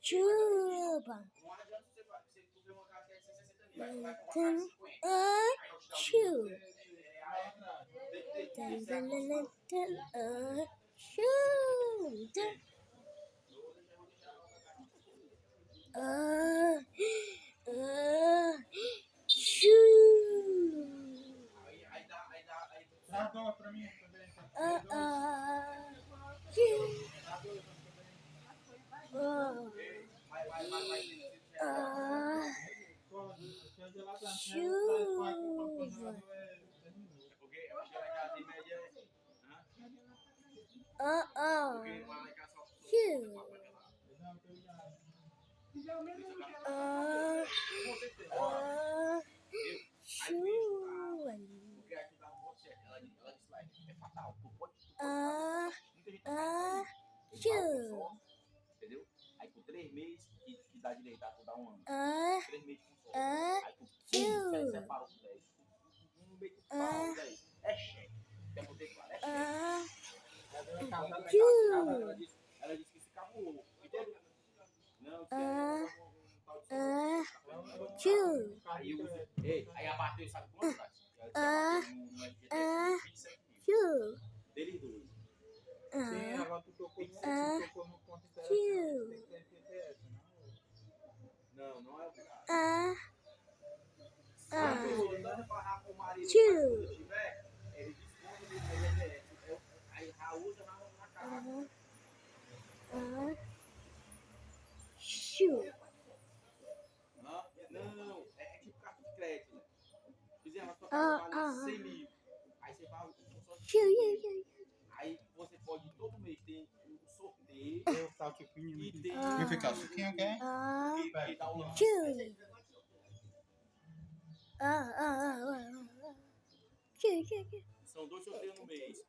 Chuba. Dá dó pra mim também. Entendeu? Aí com 3 meses que dá direito a tu dar um ano. 3 meses com só. Aí tu separa os 10. Um mês tu fala os 10. É cheque. Quer botar claro? É cheque. Ela disse que ficava louco. Não, aí abateu, sabe quanto, Tati? No FGTS, 27 mil. Deles dois. Sim, agora tu tocou no ponto interessante. Tem que ter FGTS, não? Não é obrigado. Se Se não barrar com o marido quando tiver, ele desconta do FGTS. Aí já usa na casa. Não, é tipo cartão de crédito, né? Fizemos a sua casa vale 100 mil. Aí você vai aí você pode todo mês ter um sorteio. Eu falo que pequenininho. E tem Vai ficar suquinho, quer? que dá o lance. São 2 sorteios no mês.